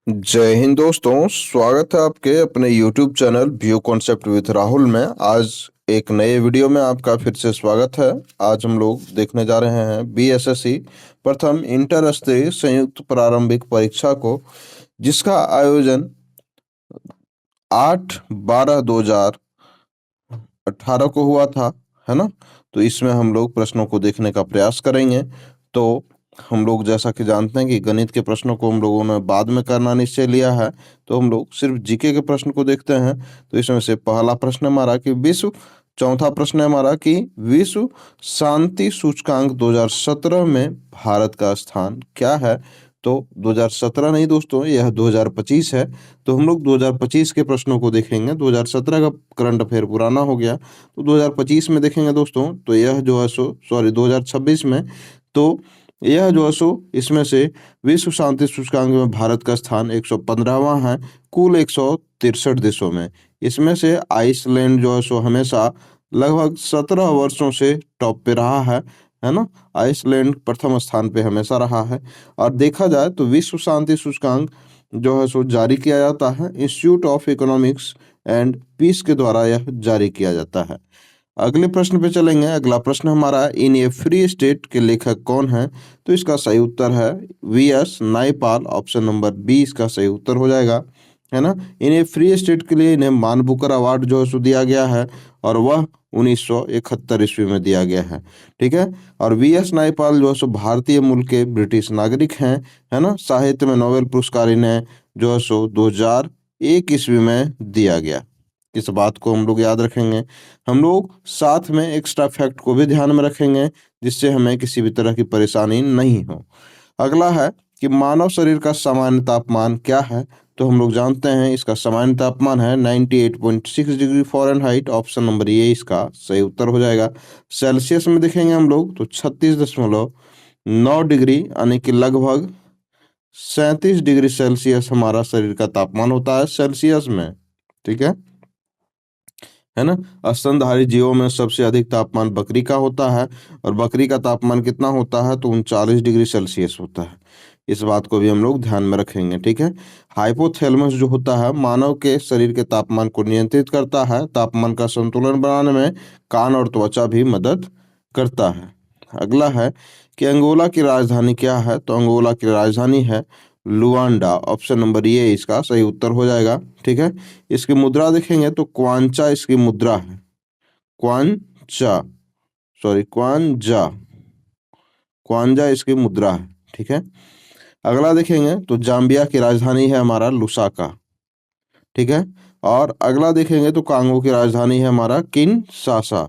जय हिंद दोस्तों, स्वागत है आपके अपने YouTube channel view concept with Rahul में। आज एक नए वीडियो में आपका फिर से स्वागत है। आज हम लोग देखने जा रहे हैं BSSC प्रथम इंटर स्तरीय संयुक्त प्रारंभिक परीक्षा को, जिसका आयोजन 8/12/2018 को हुआ था, है ना। तो इसमें हम लोग प्रश्नों को देखने का प्रयास करेंगे। तो हम लोग जैसा कि जानते हैं कि गणित के प्रश्नों को हम लोगों ने बाद में करना निश्चय लिया है, तो हम लोग सिर्फ जीके के प्रश्न को देखते हैं। तो इसमें से पहला प्रश्न हमारा कि चौथा प्रश्न है हमारा कि विश्व शांति सूचकांक 2017 में भारत का स्थान क्या है। तो 2017 नहीं दोस्तों, यह 2025 है। तो हम लोग 2025 के प्रश्नों को देखेंगे। 2017 का करंट अफेयर पुराना हो गया, तो 2025 में देखेंगे दोस्तों। तो यह जो है 2026 में, तो यह जो है इसमें से विश्व शांति सूचकांक में भारत का स्थान 115वां है कुल 163 देशों में। इसमें से आइसलैंड जो है हमेशा लगभग 17 वर्षों से टॉप पे रहा है ना। आइसलैंड प्रथम स्थान पे हमेशा रहा है। और देखा जाए तो विश्व शांति सूचकांक जो है जारी किया जाता है Institute of Economics and Peace के द्वारा यह जारी किया जाता है। अगले प्रश्न पे चलेंगे। अगला प्रश्न हमारा इन ए फ्री स्टेट के लेखक कौन है। तो इसका सही उत्तर है VS Naipaul. Option number B इसका सही उत्तर हो जाएगा, है ना। इन्हें फ्री स्टेट के लिए इन्हें मान बुकर अवार्ड जो है दिया गया है, और वह 1971 ईस्वी में दिया गया है। ठीक है। और VS नायपाल जो है भारतीय मूल के ब्रिटिश नागरिक हैं, है ना। साहित्य में नोबेल पुरस्कार इन्हें जो है 2001 ईस्वी में दिया गया। इस बात को हम लोग याद रखेंगे। हम लोग साथ में एक्स्ट्रा फैक्ट को भी ध्यान में रखेंगे, जिससे हमें किसी भी तरह की परेशानी नहीं हो। अगला है कि मानव शरीर का सामान्य तापमान क्या है। तो हम लोग जानते हैं इसका सामान्य तापमान है 98.6 degree Fahrenheit. Option number A इसका सही उत्तर हो जाएगा। सेल्सियस में देखेंगे हम लोग तो 36.9 डिग्री यानी कि लगभग 37 डिग्री सेल्सियस हमारा शरीर का तापमान होता है सेल्सियस में। ठीक है ना। स्तनधारी जीवों में सबसे अधिक तापमान बकरी का होता है, और बकरी का तापमान कितना होता है तो 39 डिग्री सेल्सियस होता है। इस बात को भी हम लोग ध्यान में रखेंगे। ठीक है। हाइपोथैलेमस जो होता है मानव के शरीर के तापमान को नियंत्रित करता है। तापमान का संतुलन बनाने में कान और त्वचा भी मदद करता है। अगला है कि अंगोला की राजधानी क्या है। तो अंगोला की राजधानी है लुआंडा। ऑप्शन नंबर ए इसका सही उत्तर हो जाएगा। ठीक है। इसकी मुद्रा देखेंगे तो क्वांचा इसकी मुद्रा है। क्वांचा, सॉरी क्वांजा, क्वांजा इसकी मुद्रा है। ठीक है। अगला देखेंगे तो जाम्बिया की राजधानी है हमारा लुसाका। ठीक है। और अगला देखेंगे तो कांगो की राजधानी है हमारा किनशासा।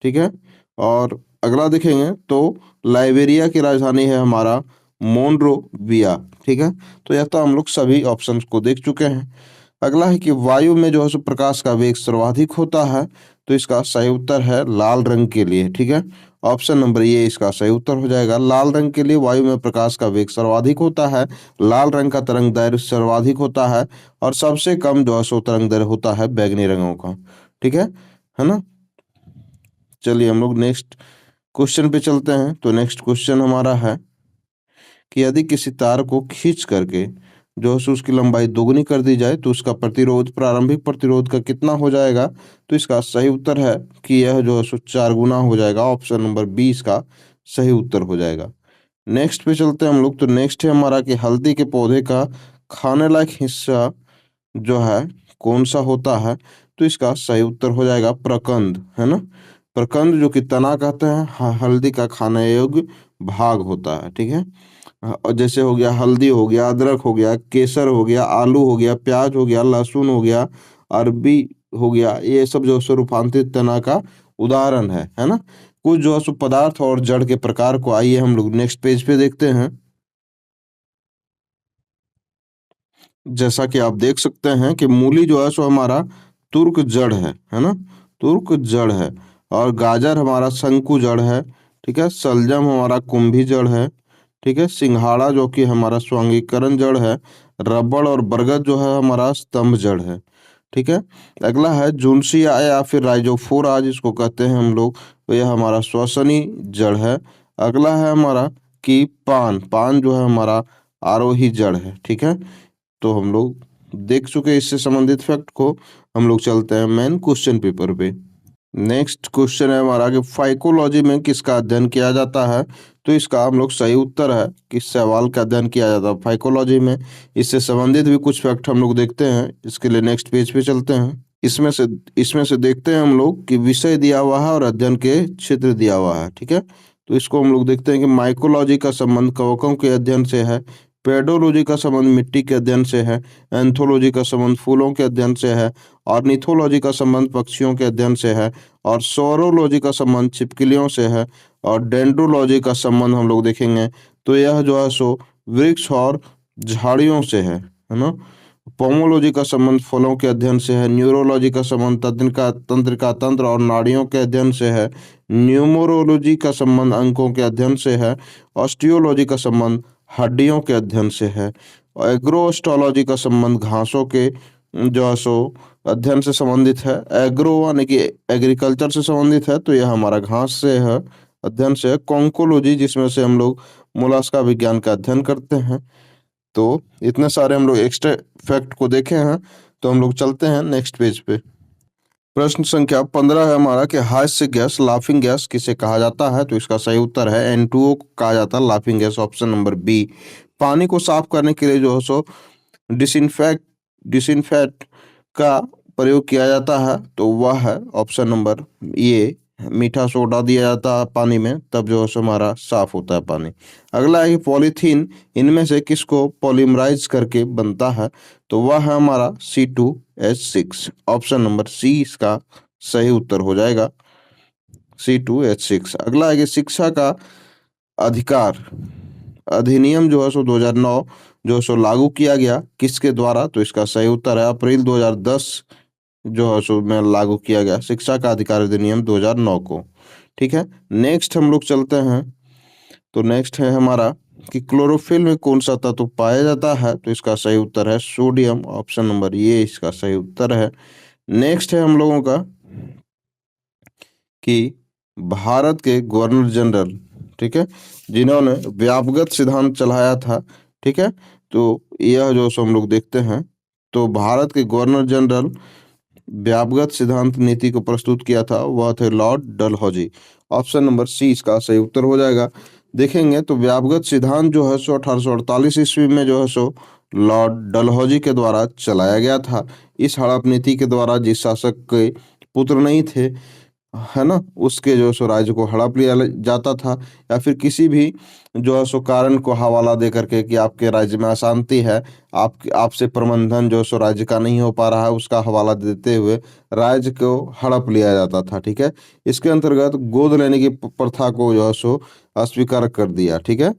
ठीक है। और अगला देखेंगे तो लाइबेरिया की राजधानी है हमारा मोनरोविया। ठीक है। तो यह तो हम लोग सभी ऑप्शंस को देख चुके हैं। अगला है कि वायु में जो है प्रकाश का वेग सर्वाधिक होता है। तो इसका सही उत्तर है लाल रंग के लिए। ठीक है। ऑप्शन नंबर ये इसका सही उत्तर हो जाएगा। लाल रंग के लिए वायु में प्रकाश का वेग सर्वाधिक होता है। लाल रंग का तरंग दैर्घ्य सर्वाधिक होता है, और सबसे कम जो है तरंग दैर्घ्य होता है बैगनी रंगों का। ठीक है ना। चलिए हम लोग नेक्स्ट क्वेश्चन पे चलते हैं। तो नेक्स्ट क्वेश्चन हमारा है कि यदि किसी तार को खींच करके जो है उसकी लंबाई दोगुनी कर दी जाए तो उसका प्रतिरोध प्रारंभिक प्रतिरोध का कितना हो जाएगा। तो इसका सही उत्तर है कि यह जो है 4 गुना हो जाएगा। ऑप्शन नंबर 20 का सही उत्तर हो जाएगा। नेक्स्ट पे चलते हैं हम लोग। तो नेक्स्ट है हमारा कि हल्दी के पौधे का खाने लायक हिस्सा जो है कौन सा होता है। तो इसका सही उत्तर हो जाएगा प्रकंद, है ना। प्रकंद जो कि तना कहते हैं, हल्दी का खाने योग्य भाग होता है। ठीक है। और जैसे हो गया हल्दी, हो गया अदरक, हो गया केसर, हो गया आलू, हो गया प्याज, हो गया लहसुन, हो गया अरबी, हो गया, ये सब जो है रूपांतरित तना का उदाहरण है ना। कुछ जो है पदार्थ और जड़ के प्रकार को आइए हम लोग नेक्स्ट पेज पे देखते हैं। जैसा कि आप देख सकते हैं कि मूली जो है हमारा तुर्क जड़ है ना। तुर्क जड़ है। और गाजर हमारा शंकु जड़ है। ठीक है। सलजम हमारा कुंभी जड़ है। ठीक है। सिंघाड़ा जो कि हमारा स्वांगीकरण जड़ है। रबड़ और बरगद जो है हमारा स्तंभ जड़ है। ठीक है। अगला है जुनसिया या फिर राइजोफोरा जिसको कहते हैं हम लोग, तो यह हमारा श्वसनी जड़ है। अगला है हमारा कि पान, पान जो है हमारा आरोही जड़ है। ठीक है। तो हम लोग देख चुके इससे संबंधित फैक्ट को। हम लोग चलते हैं मेन क्वेश्चन पेपर पे। नेक्स्ट क्वेश्चन है हमारा कि फाइकोलॉजी में किसका अध्ययन किया जाता है। तो इसका हम लोग सही उत्तर है किस सवाल का अध्ययन किया जाता है फाइकोलॉजी में। इससे संबंधित भी कुछ फैक्ट हम लोग देखते हैं। इसके लिए नेक्स्ट पेज पे चलते हैं। इसमें से देखते हैं हम लोग कि विषय दिया हुआ है और अध्ययन के क्षेत्र दिया हुआ है। ठीक है, तो इसको हम लोग देखते हैं कि माइकोलॉजी का संबंध कवकों के अध्ययन से है, पेडोलॉजी का संबंध मिट्टी के अध्ययन से है, एंथोलॉजी का संबंध फूलों के अध्ययन से है, ऑर्निथोलॉजी का संबंध पक्षियों के अध्ययन से है, और सोरोलॉजी का संबंध छिपकलियों से है, और डेंड्रोलॉजी का संबंध हम लोग देखेंगे तो यह जो है सो वृक्ष और झाड़ियों से है ना। पोमोलॉजी का संबंध फलों के अध्ययन से है, न्यूरोलॉजी का संबंध तंत्रिका तंत्र और नाड़ियों के अध्ययन से है, न्यूमरोलॉजी का संबंध अंकों के अध्ययन से है, ऑस्टियोलॉजी का संबंध हड्डियों के अध्ययन से है, और एग्रोस्टोलॉजी का संबंध घासों के जो है सो अध्ययन से संबंधित है। एग्रो यानी कि एग्रीकल्चर से संबंधित है, तो यह हमारा घास से है अध्ययन से है। कॉन्कोलॉजी जिसमें से हम लोग मोलस्का विज्ञान का अध्ययन करते हैं। तो इतने सारे हम लोग एक्स्ट्रा फैक्ट को देखे हैं। तो हम लोग चलते हैं नेक्स्ट पेज पे। प्रश्न संख्या 15 है हमारा कि हास्य गैस लाफिंग गैस किसे कहा जाता है। तो इसका सही उत्तर है N2O को कहा जाता है laughing gas, option number B. पानी को साफ करने के लिए जो है सो डिसइंफेक्ट का प्रयोग किया जाता है, तो वह है ऑप्शन नंबर ए। मीठा सोडा दिया जाता है पानी में, तब जो है सो हमारा साफ होता है पानी। अगला है कि पॉलीथीन इनमें से किसको पॉलीमराइज करके बनता है। तो वह है हमारा C2H6, ऑप्शन नंबर सी इसका सही उत्तर हो जाएगा, C2H6। अगला है कि शिक्षा का अधिकार अधिनियम जो है सो 2009 जो है सो लागू किया गया किसके द्वारा। तो इसका सही उत्तर है अप्रैल 2010 जो है सो में लागू किया गया शिक्षा का अधिकार अधिनियम 2009 को। ठीक है, नेक्स्ट हम लोग चलते हैं। तो नेक्स्ट है हमारा कि क्लोरोफिल में कौन सा तत्व पाया जाता है। तो इसका सही उत्तर है सोडियम, ऑप्शन नंबर ये इसका सही उत्तर है। नेक्स्ट है हम लोगों का कि भारत के गवर्नर जनरल, ठीक है, जिन्होंने व्यापगत सिद्धांत चलाया था। ठीक है, तो यह जो सो हम लोग देखते हैं। तो भारत के गवर्नर जनरल व्यापगत सिद्धांत नीति को प्रस्तुत किया था, वह थे Lord Dalhousie, option number C इसका सही उत्तर हो जाएगा। देखेंगे तो व्यापगत सिद्धांत जो है सो 1848 ईस्वी में जो है सो लॉर्ड डलहौजी के द्वारा चलाया गया था। इस हड़प नीति के द्वारा जिस शासक के पुत्र नहीं थे, है ना, उसके जो सो राज्य को हड़प लिया जाता था, या फिर किसी भी जो है सो कारण को हवाला दे करके कि आपके राज्य में अशांति है, आपसे प्रबंधन जो सो राज्य का नहीं हो पा रहा है, उसका हवाला देते हुए राज्य को हड़प लिया जाता था। ठीक है, इसके अंतर्गत गोद लेने की प्रथा को जो है सो अस्वीकार कर दिया। ठीक है,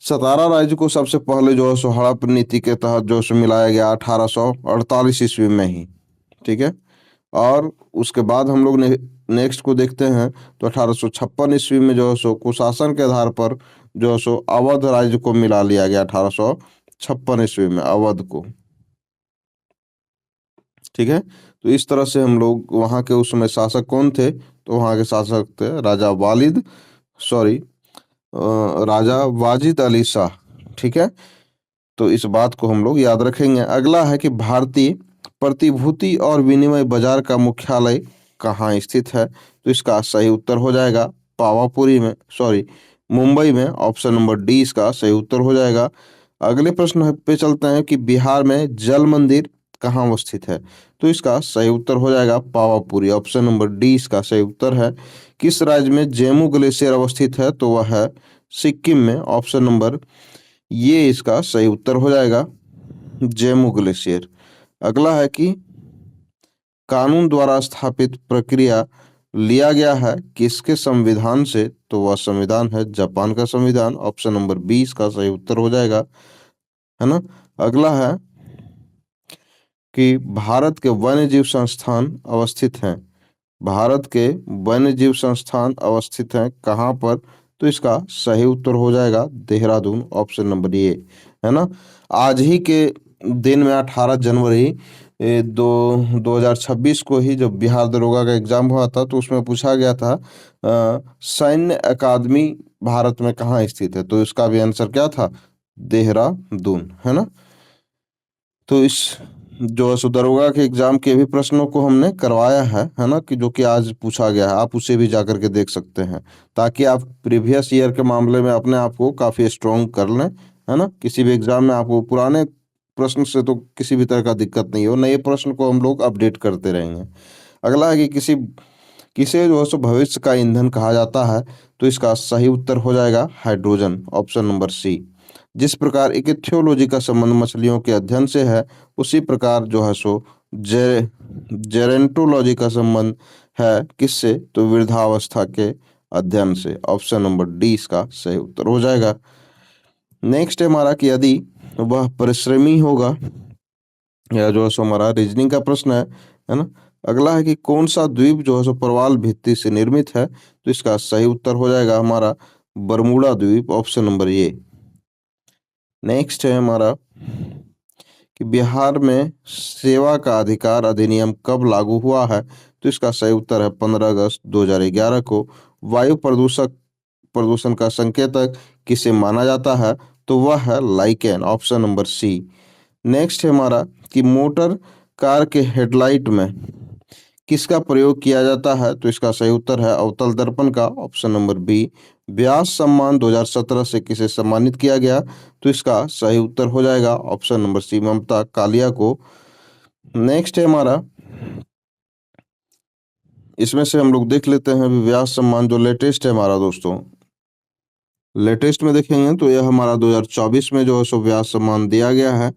सतारा राज्य को सबसे पहले जो है सो हड़प नीति के तहत जो सो मिलाया गया 1848 ईस्वी में ही। ठीक है, और उसके बाद हम लोग नेक्स्ट को देखते हैं। तो 1856 ईस्वी में जो है सो कुशासन के आधार पर जो है सो अवध राज्य को मिला लिया गया 1856 ईस्वी में अवध को। ठीक है, तो इस तरह से हम लोग वहाँ के उस समय शासक कौन थे। तो वहाँ के शासक थे राजा वाजिद अली शाह। ठीक है, तो इस बात को हम लोग याद रखेंगे। अगला है कि भारतीय प्रतिभूति और विनिमय बाजार का मुख्यालय कहाँ स्थित है। तो इसका सही उत्तर हो जाएगा मुंबई में, ऑप्शन नंबर डी इसका सही उत्तर हो जाएगा। अगले प्रश्न पे चलते हैं कि बिहार में जल मंदिर कहाँ अवस्थित है। तो इसका सही उत्तर हो जाएगा पावापुरी, ऑप्शन नंबर डी इसका सही उत्तर है। किस राज्य में जेमू ग्लेशियर अवस्थित है। तो वह है सिक्किम में, ऑप्शन नंबर ये इसका सही उत्तर हो जाएगा जेमू ग्लेशियर। अगला है कि कानून द्वारा स्थापित प्रक्रिया लिया गया है किसके संविधान से। तो वह संविधान है जापान का संविधान, ऑप्शन नंबर 20 का सही उत्तर हो जाएगा, है ना। अगला है कि भारत के वन्य जीव संस्थान अवस्थित हैं। भारत के वन्य जीव संस्थान अवस्थित हैं कहाँ पर। तो इसका सही उत्तर हो जाएगा देहरादून, ऑप्शन नंबर ये, है ना। आज ही के दिन में 18 जनवरी 2026 को ही जब बिहार दरोगा का एग्जाम हुआ था, तो उसमें पूछा गया था सैन्य अकादमी भारत में कहाँ स्थित है। तो इसका भी आंसर क्या था, देहरादून, है ना। तो इस जो है सो दरोगा के एग्जाम के भी प्रश्नों को हमने करवाया है ना, कि जो कि आज पूछा गया है, आप उसे भी जा करके देख सकते हैं, ताकि आप प्रीवियस ईयर के मामले में अपने आप को काफ़ी स्ट्रोंग कर लें, है ना। किसी भी एग्जाम में आपको पुराने प्रश्न से तो किसी भी तरह का दिक्कत नहीं हो, नए प्रश्न को हम लोग अपडेट करते रहेंगे। अगला है कि किसे जो है सो भविष्य का ईंधन कहा जाता है, तो इसका सही उत्तर हो जाएगा हाइड्रोजन, ऑप्शन नंबर सी। जिस प्रकार इकिथ्योलॉजी का संबंध मछलियों के अध्ययन से है, उसी प्रकार जो है सो जे जेरेंटोलॉजी का संबंध है किससे, तो वृद्धावस्था के अध्ययन से, ऑप्शन नंबर डी इसका सही उत्तर हो जाएगा। नेक्स्ट है हमारा कि यदि वह परिश्रमी होगा, या जो है सो हमारा रीजनिंग का प्रश्न है ना। अगला है कि कौन सा द्वीप जो है सो प्रवाल भित्ति से निर्मित है, तो इसका सही उत्तर हो जाएगा हमारा बरमूडा द्वीप, ऑप्शन नंबर ए। नेक्स्ट है हमारा कि बिहार में सेवा का अधिकार अधिनियम कब लागू हुआ है, तो इसका सही उत्तर है 15 अगस्त 2011 को। वायु प्रदूषण का संकेतक किसे माना जाता है, तो वह है lichen, option number C. Next है हमारा कि मोटर कार के हेडलाइट में किसका प्रयोग किया जाता है, तो इसका सही उत्तर है अवतल दर्पण का, ऑप्शन नंबर बी। व्यास सम्मान 2017 से किसे सम्मानित किया गया, तो इसका सही उत्तर हो जाएगा ऑप्शन नंबर सी, ममता कालिया को। नेक्स्ट है हमारा, इसमें से हम लोग देख लेते हैं अभी व्यास सम्मान जो लेटेस्ट है हमारा दोस्तों, लेटेस्ट में देखेंगे तो यह हमारा 2024 में जो है सो व्यास सम्मान दिया गया है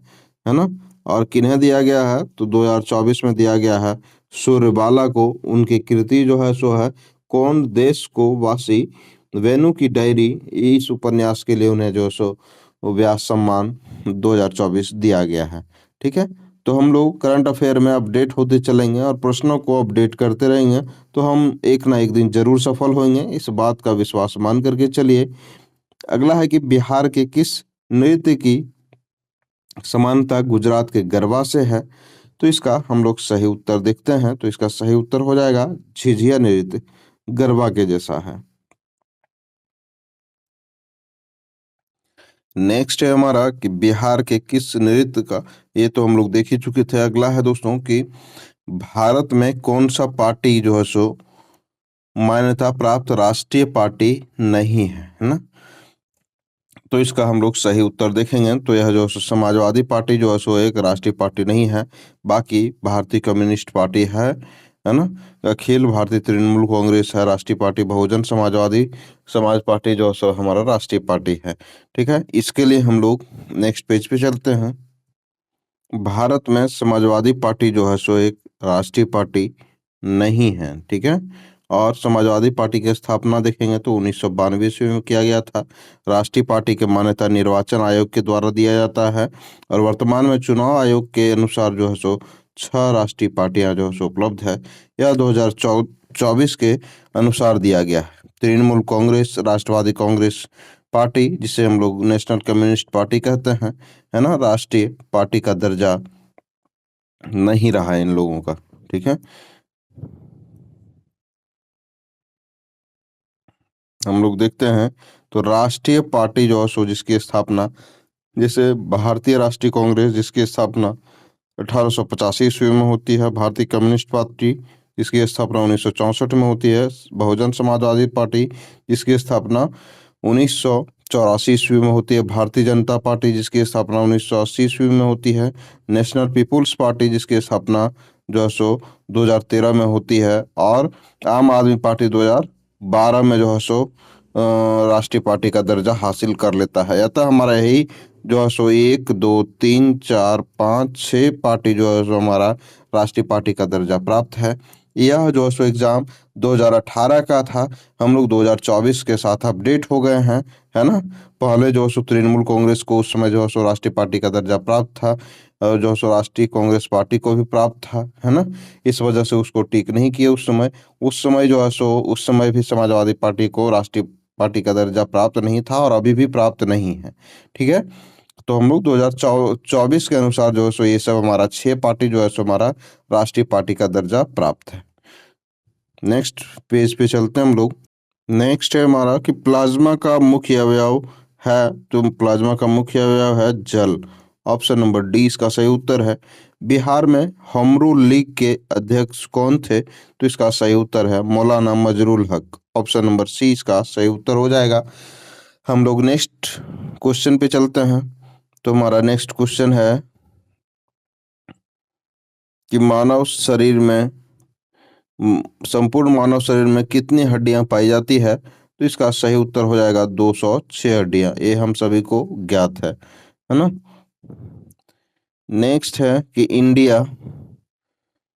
ना। और किन्हें दिया गया है, तो 2024 में दिया गया है सूर्यबाला को। उनकी कृति जो है सो है कौन देश को वासी, वेणु की डायरी, इस उपन्यास के लिए उन्हें जो है सो व्यास सम्मान 2024 दिया गया है। ठीक है, तो हम लोग करंट अफेयर में अपडेट होते चलेंगे और प्रश्नों को अपडेट करते रहेंगे, तो हम एक ना एक दिन जरूर सफल होंगे, इस बात का विश्वास मान करके चलिए। अगला है कि बिहार के किस नृत्य की समानता गुजरात के गरबा से है, तो इसका हम लोग सही उत्तर देखते हैं, तो इसका सही उत्तर हो जाएगा झिझिया नृत्य, गरबा के जैसा है। नेक्स्ट है हमारा कि बिहार के किस नृत्य का, ये तो हम लोग देख ही चुके थे। अगला है दोस्तों कि भारत में कौन सा पार्टी जो है सो मान्यता प्राप्त राष्ट्रीय पार्टी नहीं है ना। तो इसका हम लोग सही उत्तर देखेंगे, तो यह जो समाजवादी पार्टी जो है सो एक राष्ट्रीय पार्टी नहीं है। बाकी भारतीय कम्युनिस्ट पार्टी है ना। अखिल भारतीय तृणमूल कांग्रेस है राष्ट्रीय पार्टी, बहुजन समाजवादी समाज पार्टी जो है सो हमारा राष्ट्रीय पार्टी है। ठीक है, इसके लिए हम लोग नेक्स्ट पेज पे चलते हैं। भारत में समाजवादी पार्टी जो है सो एक राष्ट्रीय पार्टी नहीं है। ठीक है, और समाजवादी पार्टी की स्थापना देखेंगे तो 1992 ईस्वी में किया गया था। राष्ट्रीय पार्टी की मान्यता निर्वाचन आयोग के द्वारा दिया जाता है, और वर्तमान में चुनाव आयोग के अनुसार जो है सो 6 राष्ट्रीय पार्टियां जो है सो उपलब्ध है। यह 2024 के अनुसार दिया गया है। तृणमूल कांग्रेस, राष्ट्रवादी कांग्रेस पार्टी जिसे हम लोग नेशनल कम्युनिस्ट पार्टी कहते हैं, है ना, राष्ट्रीय पार्टी का दर्जा नहीं रहा है इन लोगों का। ठीक है, हम लोग देखते हैं तो राष्ट्रीय पार्टी जो है सो जिसकी स्थापना, जैसे भारतीय राष्ट्रीय कांग्रेस जिसकी स्थापना 1885 ईस्वी में होती है, भारतीय कम्युनिस्ट पार्टी जिसकी स्थापना 1964 में होती है, बहुजन समाजवादी पार्टी जिसकी स्थापना 1984 ईस्वी में होती है, भारतीय जनता पार्टी जिसकी स्थापना 1980 ईस्वी में होती है, नेशनल पीपुल्स पार्टी जिसकी स्थापना जो है सो 2013 में होती है, और आम आदमी पार्टी 2012 में जो है सो राष्ट्रीय पार्टी का दर्जा हासिल कर लेता है। अतः हमारा यही जो है सो 1 2 3 4 5 6 पार्टी जो है सो हमारा राष्ट्रीय पार्टी का दर्जा प्राप्त है। यह जो है सो एग्जाम 2018 का था, हम लोग 2024 के साथ अपडेट हो गए हैं, है ना। पहले जो है सो तृणमूल कांग्रेस को उस समय जो है सो राष्ट्रीय पार्टी का दर्जा प्राप्त था, और जो है सो राष्ट्रीय कांग्रेस पार्टी को भी प्राप्त था, है ना। इस वजह से उसको टिक नहीं किया उस समय जो है सो उस समय भी समाजवादी पार्टी को राष्ट्रीय पार्टी का दर्जा प्राप्त नहीं था, और अभी भी प्राप्त नहीं है। ठीक है, तो हम लोग 2024 के अनुसार जो है सो ये सब हमारा 6 पार्टी जो है सो हमारा राष्ट्रीय पार्टी का दर्जा प्राप्त है। नेक्स्ट पेज पे चलते हैं हम लोग। नेक्स्ट है हमारा कि प्लाज्मा का मुख्य अवयव है, तो प्लाज्मा का मुख्य अवयव है जल, ऑप्शन नंबर डी इसका सही उत्तर है। बिहार में होमरू लीग के अध्यक्ष कौन थे? तो इसका सही उत्तर है मौलाना मजरूल हक। ऑप्शन नंबर सी इसका सही उत्तर हो जाएगा। हम लोग नेक्स्ट क्वेश्चन पे चलते हैं। तो हमारा नेक्स्ट क्वेश्चन है कि मानव शरीर में संपूर्ण मानव शरीर में कितनी हड्डियां पाई जाती है? तो इसका सही उत्तर हो जाएगा 206 हड्डियां। ये हम सभी को ज्ञात है ना। नेक्स्ट है कि India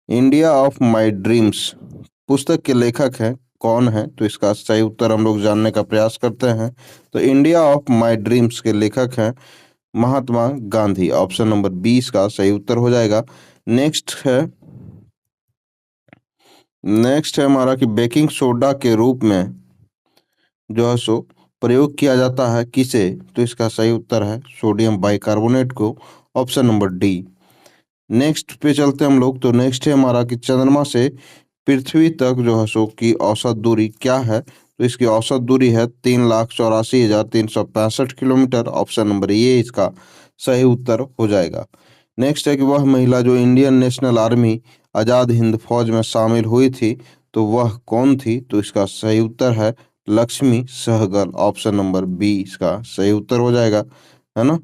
India of my dreams पुस्तक के लेखक हैं कौन है? तो इसका सही उत्तर हम लोग जानने का प्रयास करते हैं। तो इंडिया ऑफ माय ड्रीम्स के लेखक हैं महात्मा गांधी। ऑप्शन नंबर 20 का सही उत्तर हो जाएगा। नेक्स्ट है हमारा कि बेकिंग सोडा के रूप में जो है सो प्रयोग किया जाता है किसे? तो इसका सही उत्तर है सोडियम बाइकार्बोनेट को। Option number D. नेक्स्ट पे चलते हैं हम लोग। तो नेक्स्ट है हमारा कि चंद्रमा से पृथ्वी तक जो है सो की औसत दूरी क्या है? तो इसकी औसत दूरी है 3,84,365 किलोमीटर। ऑप्शन नंबर ए इसका सही उत्तर हो जाएगा। नेक्स्ट है कि वह महिला जो Indian national army Azad Hind फौज में शामिल हुई थी तो वह कौन थी? तो इसका सही उत्तर है Lakshmi Sehgal. Option number B इसका सही उत्तर हो जाएगा, है ना।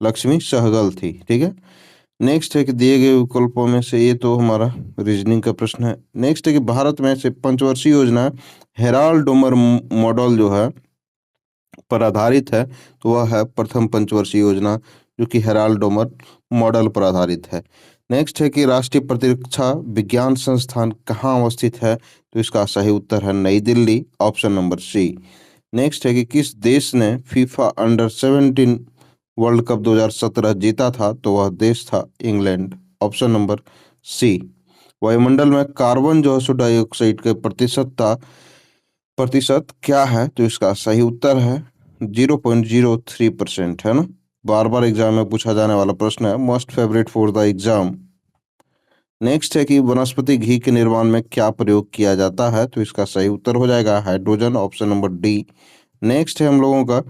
लक्ष्मी सहगल थी, ठीक है। नेक्स्ट है कि दिए गए विकल्पों में से ये तो हमारा रीजनिंग का प्रश्न है। नेक्स्ट है कि भारत में से पंचवर्षीय योजना हेराल्ड डोमर मॉडल जो है पर आधारित है तो वह है प्रथम पंचवर्षीय योजना जो कि हेराल्ड डोमर मॉडल पर आधारित है। नेक्स्ट है कि राष्ट्रीय प्रतिरक्षा विज्ञान संस्थान कहाँ अवस्थित है? तो इसका सही उत्तर है New Delhi. Option number C. Next है कि किस देश ने फीफा अंडर 17 वर्ल्ड कप 2017 जीता था? तो वह देश था इंग्लैंड। ऑप्शन नंबर सी। वायुमंडल में कार्बन जो है डाइऑक्साइड के प्रतिशत क्या है? तो इसका सही उत्तर है 0.03%, है ना। बार बार एग्जाम में पूछा जाने वाला प्रश्न है, most favourite for the exam. Next है कि वनस्पति घी के निर्माण में क्या प्रयोग किया जाता है? तो इसका सही उत्तर हो जाएगा hydrogen. Option number D. Next है हम लोगों का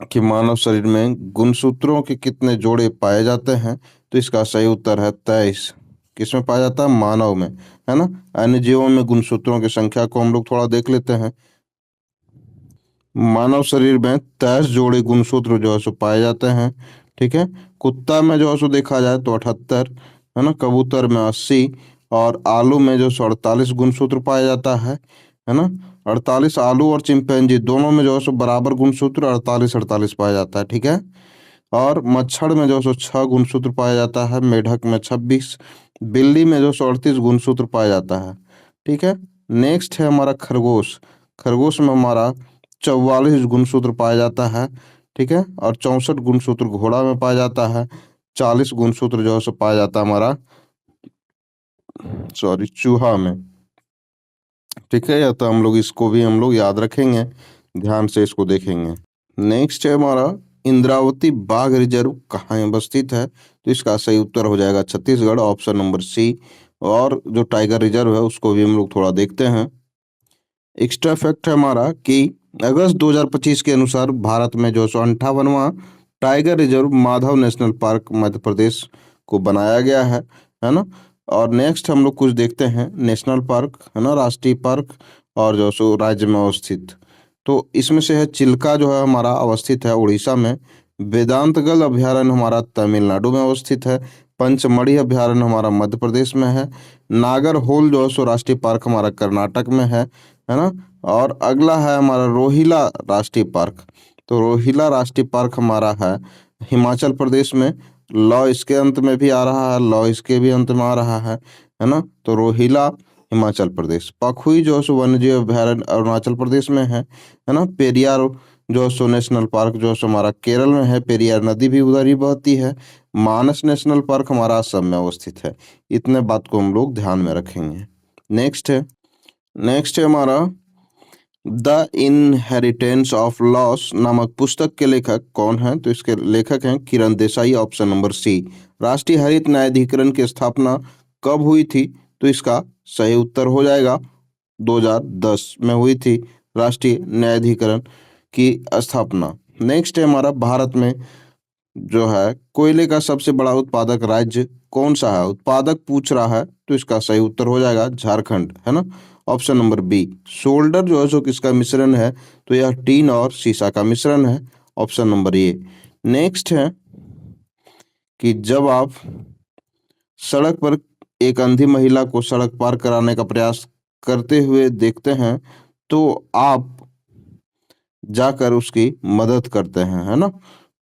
कि मानव शरीर में गुणसूत्रों के कितने जोड़े पाए जाते हैं? तो इसका सही उत्तर है 23। किसमें पाया जाता है? मानव में, है ना। अन्य जीवों में गुणसूत्रों की संख्या को हम लोग थोड़ा देख लेते हैं। मानव शरीर में 23 जोड़े गुणसूत्र जो है सो पाए जाते हैं, ठीक है। कुत्ता में जो है सो देखा जाए तो 78, है ना। कबूतर में 80 और आलू में जो सो 48 गुणसूत्र पाया जाता है ना। 48 आलू और चिंपैंजी दोनों में जो है सो बराबर गुणसूत्र 48-48 पाया जाता है, ठीक है। और मच्छर में जो सो 6 गुणसूत्र पाया जाता है, मेढक में 26, बिल्ली में जो सो 38 गुणसूत्र पाया जाता है, ठीक है। नेक्स्ट है हमारा खरगोश। खरगोश में हमारा 44 गुणसूत्र पाया जाता है, ठीक है। और 64 गुणसूत्र घोड़ा में पाया जाता है। 40 गुणसूत्र जो है सो पाया जाता है हमारा चूहा में, ठीक है। या तो हम लोग इसको भी हम लोग याद रखेंगे, ध्यान से इसको देखेंगे। नेक्स्ट है हमारा इंद्रावती बाघ रिजर्व कहाँ अवस्थित है? तो इसका सही उत्तर हो जाएगा छत्तीसगढ़। ऑप्शन नंबर सी। और जो टाइगर रिजर्व है उसको भी हम लोग थोड़ा देखते हैं। एक्स्ट्रा फैक्ट है हमारा कि अगस्त 2025 के अनुसार भारत में जो 58वां tiger reserve Madhav national park Madhya Pradesh को बनाया गया है ना। और नेक्स्ट हम लोग कुछ देखते हैं नेशनल पार्क, है ना, राष्ट्रीय पार्क और जो सो राज्य में अवस्थित। तो इसमें से है चिल्का जो है हमारा अवस्थित है उड़ीसा में। वेदांतगल अभ्यारण्य हमारा तमिलनाडु में अवस्थित है। पंचमढ़ी अभ्यारण्य हमारा मध्य प्रदेश में है। नागरहोल जो है सो राष्ट्रीय पार्क हमारा कर्नाटक में है ना। और अगला है हमारा रोहिला राष्ट्रीय पार्क। तो रोहिला राष्ट्रीय पार्क हमारा है हिमाचल प्रदेश में। लॉ इसके अंत में भी आ रहा है, लॉ इसके भी अंत में आ रहा है ना। तो रोहिला हिमाचल प्रदेश। पखुई जो है सो वन्यजीव अभ्यारण्य अरुणाचल प्रदेश में है ना। पेरियार जो है सो नेशनल पार्क जो है सो हमारा केरल में है, पेरियार नदी भी उधर ही बहती है। मानस नेशनल पार्क हमारा असम में अवस्थित है। इतने बात को हम लोग ध्यान में रखेंगे। नेक्स्ट है हमारा द इनहेरिटेंस ऑफ लॉस नामक पुस्तक के लेखक कौन है? तो इसके लेखक हैं Kiran Desai. Option number C. राष्ट्रीय हरित न्यायाधिकरण की स्थापना कब हुई थी? तो इसका सही उत्तर हो जाएगा 2010 में हुई थी राष्ट्रीय न्यायाधिकरण की स्थापना, नेक्स्ट है हमारा, भारत में जो है कोयले का सबसे बड़ा उत्पादक राज्य कौन सा है? उत्पादक पूछ रहा है, तो इसका सही उत्तर हो जाएगा झारखंड, है ना। Option number B. सोल्डर जो है सो किसका मिश्रण है? तो यह टीन और सीसा का मिश्रण है। Option number A. नेक्स्ट है कि जब आप सड़क पर एक अंधी महिला को सड़क पार कराने का प्रयास करते हुए देखते हैं, तो आप जाकर उसकी मदद करते हैं, है ना।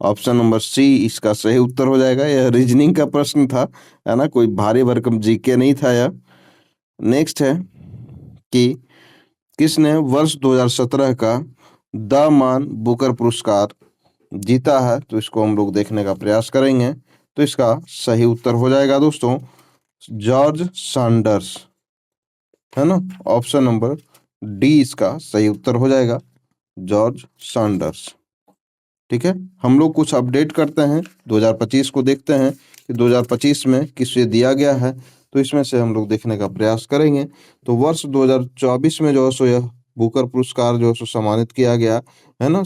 ऑप्शन नंबर सी इसका सही उत्तर हो जाएगा। यह रीजनिंग का प्रश्न था, है ना, कोई भारी भरकम जीके नहीं था यह। नेक्स्ट है कि किसने वर्ष 2017 का द मान बुकर पुरस्कार जीता है? तो इसको हम लोग देखने का प्रयास करेंगे। तो इसका सही उत्तर हो जाएगा दोस्तों जॉर्ज सैंडर्स, है ना। ऑप्शन नंबर डी इसका सही उत्तर हो जाएगा जॉर्ज सैंडर्स। ठीक है, हम लोग कुछ अपडेट करते हैं, 2025 को देखते हैं कि 2025 में किसे दिया गया है। तो इसमें से हम लोग देखने का प्रयास करेंगे। तो वर्ष 2024 में जो है सो यह बुकर पुरस्कार जो है सो सम्मानित किया गया, है ना,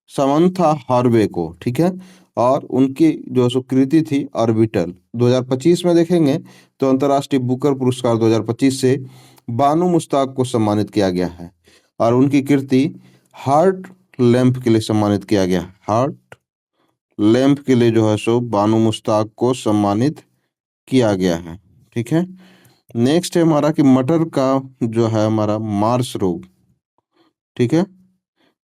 समंथा हार्वे को। ठीक है, और उनकी जो है सो कृति थी ऑर्बिटल। 2025 में देखेंगे तो अंतर्राष्ट्रीय बुकर पुरस्कार 2025 से बानू मुश्ताक को सम्मानित किया गया है, और उनकी कृति हार्ट लैंप के लिए सम्मानित किया गया। हार्ट लैंप के लिए जो है सो बानू मुश्ताक को सम्मानित किया गया है। ठीक है, नेक्स्ट है हमारा कि मटर का जो है हमारा मार्स रोग, ठीक है,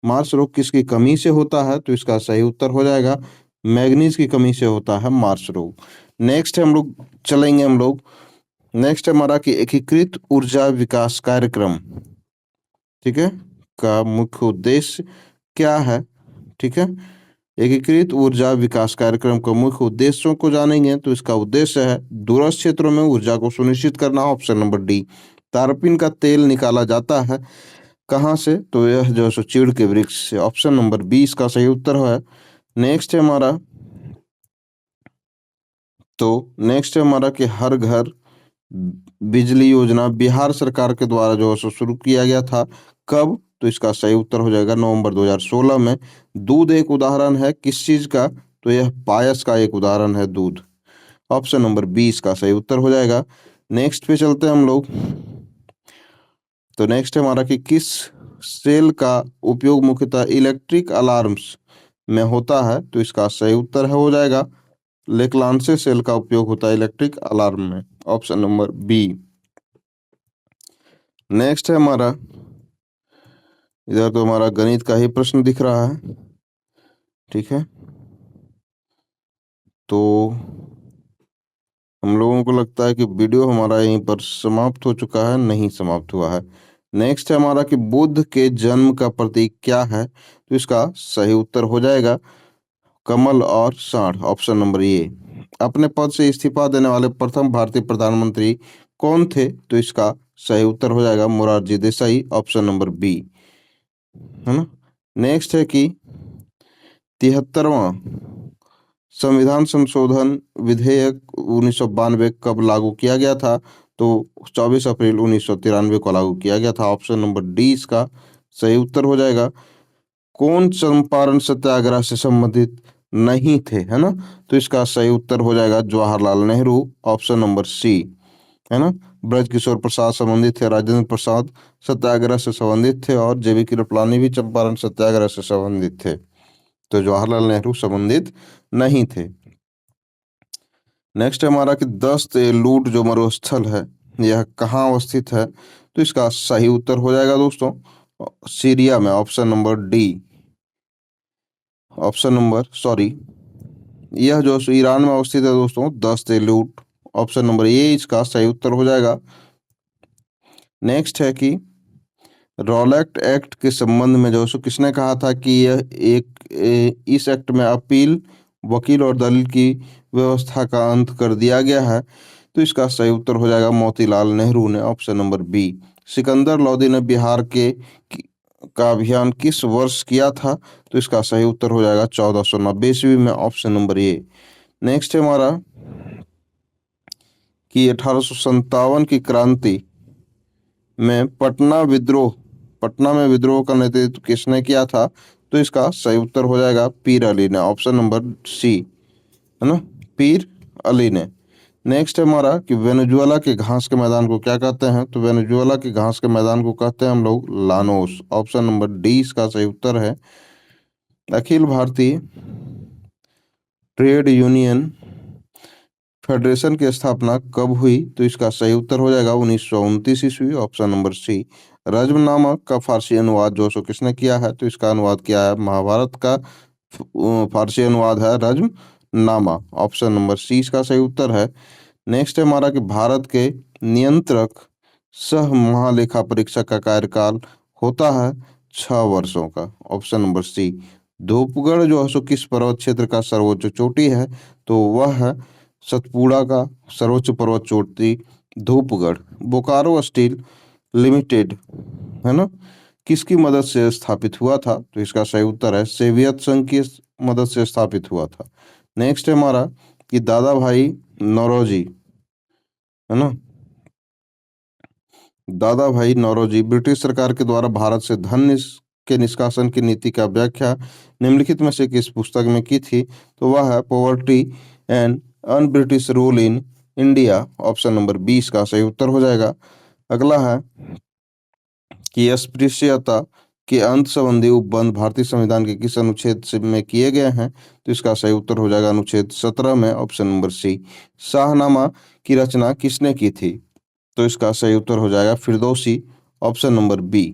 मार्स रोग किसकी कमी से होता है? तो इसका सही उत्तर हो जाएगा मैग्नीज की कमी से होता है मार्स रोग। नेक्स्ट है हम लोग चलेंगे, हम लोग नेक्स्ट है हमारा कि एकीकृत ऊर्जा विकास कार्यक्रम, ठीक है, का मुख्य उद्देश्य क्या है? ठीक है, एकीकृत ऊर्जा विकास कार्यक्रम के मुख्य उद्देश्यों को जानेंगे। तो इसका उद्देश्य है दूरस्थ क्षेत्रों में ऊर्जा को सुनिश्चित करना। Option number D. तारपीन का तेल निकाला जाता है कहाँ से? तो यह जो है सो चीड़ के वृक्ष से। ऑप्शन नंबर बी इसका सही उत्तर है। नेक्स्ट है हमारा, तो नेक्स्ट है हमारा कि हर घर बिजली योजना बिहार सरकार के द्वारा जो है सो शुरू किया गया था। कब? तो इसका सही उत्तर हो जाएगा नवंबर 2016 में। दूध एक उदाहरण है किस चीज का? तो यह पायस का एक उदाहरण है दूध। ऑप्शन नंबर 20 का सही उत्तर हो जाएगा। नेक्स्ट पे चलते हैं हम लोग। तो नेक्स्ट है हमारा कि किस सेल का उपयोग मुख्यतः इलेक्ट्रिक अलार्म्स में होता है? तो इसका सही उत्तर है हो जाएगा लेक्लांसे सेल का उपयोग होता है इलेक्ट्रिक अलार्म में। Option number B. नेक्स्ट है हमारा, इधर तो हमारा गणित का ही प्रश्न दिख रहा है। ठीक है, तो हम लोगों को लगता है कि वीडियो हमारा यहीं पर समाप्त हो चुका है, नहीं समाप्त हुआ है। नेक्स्ट है हमारा कि बुद्ध के जन्म का प्रतीक क्या है? तो इसका सही उत्तर हो जाएगा कमल और सांड। Option number A. अपने पद से इस्तीफा देने वाले प्रथम भारतीय प्रधानमंत्री कौन थे? तो इसका सही उत्तर हो जाएगा Morarji Desai. Option number B, है ना। नेक्स्ट है कि 73वां संविधान संशोधन विधेयक 1992 कब लागू किया गया था? तो 24 अप्रैल 1993 को लागू किया गया था। ऑप्शन नंबर डी इसका सही उत्तर हो जाएगा। कौन चंपारण सत्याग्रह से संबंधित नहीं थे, है ना? तो इसका सही उत्तर हो जाएगा Jawaharlal Nehru. Option number C, है ना। ब्रजकिशोर प्रसाद संबंधित थे, राजेंद्र प्रसाद सत्याग्रह से संबंधित थे, और जेबी कृपलानी भी चंपारण सत्याग्रह से संबंधित थे। तो जवाहरलाल नेहरू संबंधित नहीं थे। नेक्स्ट है हमारा कि दस्त ए लूट जो मरुस्थल है यह कहाँ अवस्थित है? तो इसका सही उत्तर हो जाएगा दोस्तों सीरिया में। Option number D, option number sorry, यह जो ईरान में अवस्थित है दोस्तों दस्त ए लूट। ऑप्शन नंबर ए इसका सही उत्तर हो जाएगा। नेक्स्ट है कि रॉलेट एक्ट के संबंध में जो सो किसने कहा था कि यह इस एक्ट में अपील, वकील और दलील की व्यवस्था का अंत कर दिया गया है? तो इसका सही उत्तर हो जाएगा मोतीलाल नेहरू ने। Option number B. Sikandar Lodi ने बिहार का अभियान किस वर्ष किया था? तो इसका सही उत्तर हो जाएगा 1490 ईस्वी में। Option number A. नेक्स्ट है हमारा कि 1857 की क्रांति में पटना में विद्रोह का नेतृत्व किसने किया था? तो इसका सही उत्तर हो जाएगा पीर अली ने, ऑप्शन नंबर सी, है ना, पीर अली ने। नेक्स्ट है हमारा कि वेनेजुएला के घास के मैदान को क्या कहते हैं? तो वेनेजुएला के घास के मैदान को कहते हैं हम लोग लानोस, ऑप्शन नंबर डी इसका सही उत्तर है। Akhil Bharatiya trade union federation की स्थापना कब हुई? तो इसका सही उत्तर हो जाएगा 1929 ईस्वी, ऑप्शन नंबर सी। रज्मनामा का फारसी अनुवाद जो सो किसने किया है? तो इसका अनुवाद किया है महाभारत का फारसी अनुवाद है रज्मनामा, ऑप्शन नंबर सी इसका सही उत्तर है। नेक्स्ट है हमारा कि भारत के नियंत्रक सह महालेखा परीक्षक का कार्यकाल होता है 6 वर्षों का, ऑप्शन नंबर सी। धूपगढ़ जो है सो किस पर्वत क्षेत्र का सर्वोच्च चोटी है? तो वह है सतपुड़ा का सर्वोच्च पर्वत चोटी धूपगढ़। बोकारो स्टील लिमिटेड, है ना, किसकी मदद से स्थापित हुआ था? तो इसका सही उत्तर है सोवियत संघ की मदद से स्थापित हुआ था। नेक्स्ट है हमारा कि दादा भाई नौरोजी, है ना, दादा भाई नौरोजी ब्रिटिश सरकार के द्वारा भारत से के निष्कासन की नीति का व्याख्या निम्नलिखित में से किस पुस्तक में की थी? तो वह है poverty and un British rule in India, option number 20 का सही उत्तर हो जाएगा। अगला है कि अस्पृश्यता के अंत संबंधी उपबंध भारतीय संविधान के किस अनुच्छेद से में किए गए हैं? तो इसका सही उत्तर हो जाएगा अनुच्छेद 17 में, ऑप्शन नंबर सी। शाहनामा की रचना किसने की थी? तो इसका सही उत्तर हो जाएगा Firdausi, option number B.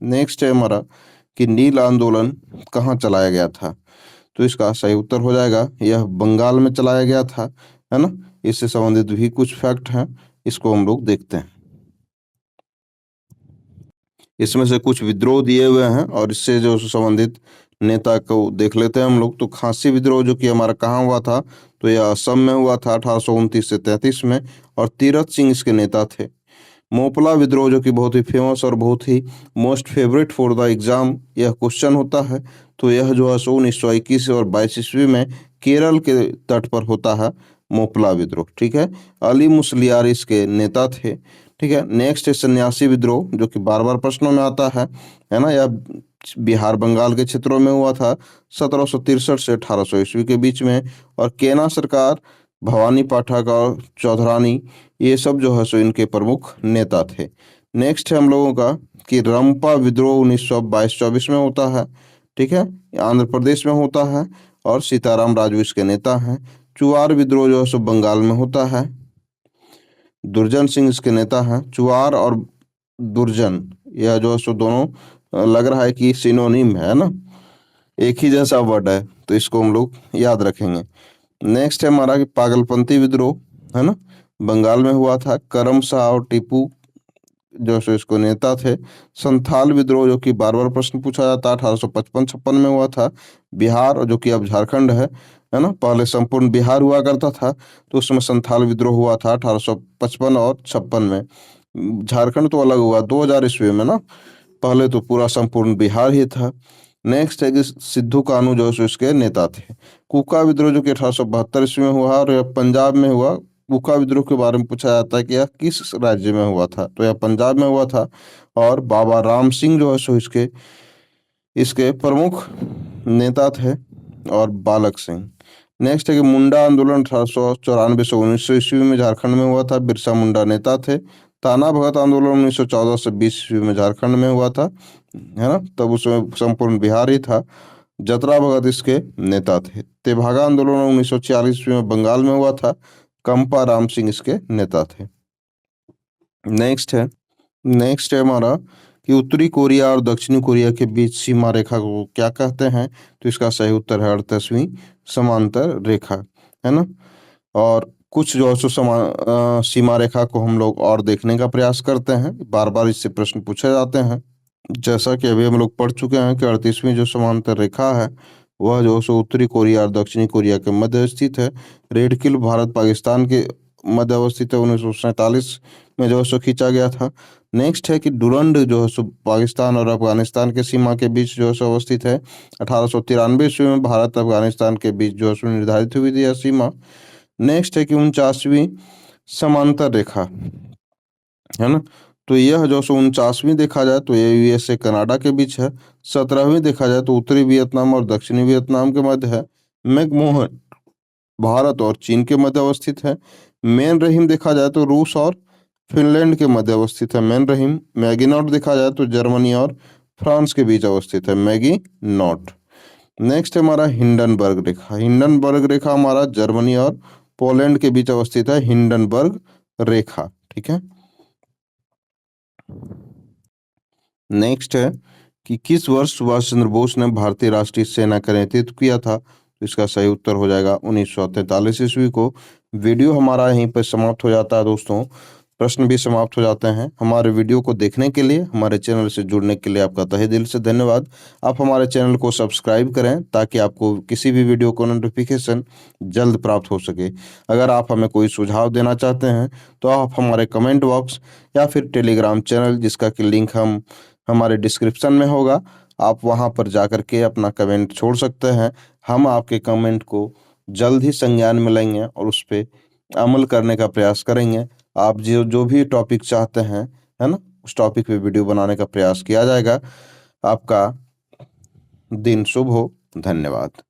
Next है हमारा कि नील आंदोलन कहाँ चलाया गया था? तो इसका सही उत्तर हो जाएगा यह बंगाल में चलाया गया था, है ना। इससे संबंधित भी कुछ फैक्ट हैं, इसको हम लोग देखते हैं। इसमें से कुछ विद्रोह दिए हुए हैं और इससे जो संबंधित नेता को देख लेते हैं हम लोग। तो खासी विद्रोह जो कि हमारा कहाँ हुआ था? तो यह असम में हुआ था 1829 से 33 में, और तीरथ सिंह इसके नेता थे। मोपला विद्रोह जो कि बहुत ही फेमस और बहुत ही most favourite for the exam यह क्वेश्चन होता है, तो यह जो है 1921 और 22 ईस्वी में केरल के तट पर होता है मोपला विद्रोह, ठीक है। अली मुसलियार इसके नेता थे, ठीक है। नेक्स्ट है सन्यासी विद्रोह जो कि बार बार प्रश्नों में आता है ना। यह बिहार बंगाल के क्षेत्रों में हुआ था 1763 से 1800 ईस्वी के बीच में, और केना सरकार, भवानी पाठक और चौधरानी, ये सब जो है सो इनके प्रमुख नेता थे। नेक्स्ट है हम लोगों का कि रंपा विद्रोह 1922-24 में होता है, ठीक है, आंध्र प्रदेश में होता है, और सीताराम राजू इसके नेता हैं। चुआर विद्रोह जो है सो बंगाल में होता है, दुर्जन सिंह इसके नेता हैं। चुआर और दुर्जन यह जो है सो दोनों लग रहा है कि सिनोनिम है ना, एक ही जैसा वर्ड है, तो इसको हम लोग याद रखेंगे। नेक्स्ट है हमारा कि पागलपंथी विद्रोह, है ना, बंगाल में हुआ था। करम शाह और टीपू जो सो इसको नेता थे। संथाल विद्रोह जो कि बार बार प्रश्न पूछा जाता है 1855-56 में हुआ था, बिहार और जो कि अब झारखंड है ना, पहले संपूर्ण बिहार हुआ करता था, तो उसमें संथाल विद्रोह हुआ था 1855 और 56 में। झारखंड तो अलग हुआ 2000 ईस्वी में ना, पहले तो पूरा संपूर्ण बिहार ही था। नेक्स्ट है कि सिद्धू कानू जो है इसके नेता थे। कुका विद्रोह जो कि 1872 ईस्वी में हुआ और यह पंजाब में हुआ। कुका विद्रोह के बारे में पूछा जाता है कि यह किस राज्य में हुआ था? तो यह पंजाब में हुआ था, और बाबा राम सिंह जो है सो इसके इसके प्रमुख नेता थे, और बालक सिंह। नेक्स्ट है कि मुंडा आंदोलन 1894 से 1900 ईस्वी में झारखंड में हुआ था, बिरसा मुंडा नेता थे। ताना भगत आंदोलन 1914 से 20 ईस्वी में झारखंड में हुआ था, है ना, तब उसमें संपूर्ण बिहार ही था। जतरा भगत इसके नेता थे। तेभागा आंदोलन 1946 ईस्वी में बंगाल में हुआ था, कंपा राम सिंह इसके नेता थे। नेक्स्ट है हमारा कि उत्तरी कोरिया और दक्षिणी कोरिया के बीच सीमा रेखा को क्या कहते हैं? तो इसका सही उत्तर है 38वीं समांतर रेखा, है ना। और कुछ जो है सो सीमा रेखा को हम लोग और देखने का प्रयास करते हैं, बार बार इससे प्रश्न पूछे जाते हैं। जैसा कि अभी हम लोग पढ़ चुके हैं कि 38वीं जो समांतर रेखा है वह जो सो उत्तरी कोरिया और दक्षिणी कोरिया के मध्य स्थित है। रेड किल भारत पाकिस्तान के मध्य अवस्थित है, 1947 में जो है सो खींचा गया था। नेक्स्ट है कि डुरंड जो है सो पाकिस्तान और अफगानिस्तान के सीमा के बीच जो है सो अवस्थित है। 1893 ईस्वी में भारत अफगानिस्तान के बीच जो है सो निर्धारित हुई थी यह सीमा। नेक्स्ट है कि 49वीं समांतर रेखा, है ना, तो यह जो 49वीं देखा जाए तो ये यूएसए कनाडा के बीच है। 17वीं देखा जाए तो उत्तरी वियतनाम और दक्षिणी वियतनाम के मध्य है। मैकमोहन भारत और चीन के मध्य अवस्थित है। मेन रहीम देखा जाए तो रूस और फिनलैंड के मध्य अवस्थित है मेन रहीम। मैगी नॉट देखा जाए तो जर्मनी और फ्रांस के बीच अवस्थित है मैगी नॉट। नेक्स्ट है हमारा हिंडनबर्ग रेखा। हिंडनबर्ग रेखा हमारा जर्मनी और पोलैंड के बीच अवस्थित है हिंडनबर्ग रेखा। ठीक है। नेक्स्ट है कि किस वर्ष सुभाष चंद्र बोस ने भारतीय राष्ट्रीय सेना का नेतृत्व किया था। तो इसका सही उत्तर हो जाएगा 1943 ईस्वी को। वीडियो हमारा यहीं पर समाप्त हो जाता है दोस्तों। प्रश्न भी समाप्त हो जाते हैं। हमारे वीडियो को देखने के लिए, हमारे चैनल से जुड़ने के लिए आपका तहे दिल से धन्यवाद। आप हमारे चैनल को सब्सक्राइब करें ताकि आपको किसी भी वीडियो को नोटिफिकेशन जल्द प्राप्त हो सके। अगर आप हमें कोई सुझाव देना चाहते हैं तो आप हमारे कमेंट बॉक्स या फिर टेलीग्राम चैनल, जिसका कि लिंक हम हमारे डिस्क्रिप्शन में होगा, आप वहां पर जाकर के अपना कमेंट छोड़ सकते हैं। हम आपके कमेंट को जल्द ही संज्ञान में लेंगे और उस पर अमल करने का प्रयास करेंगे। आप जो जो भी टॉपिक चाहते हैं, है ना, उस टॉपिक पे वीडियो बनाने का प्रयास किया जाएगा। आपका दिन शुभ हो। धन्यवाद।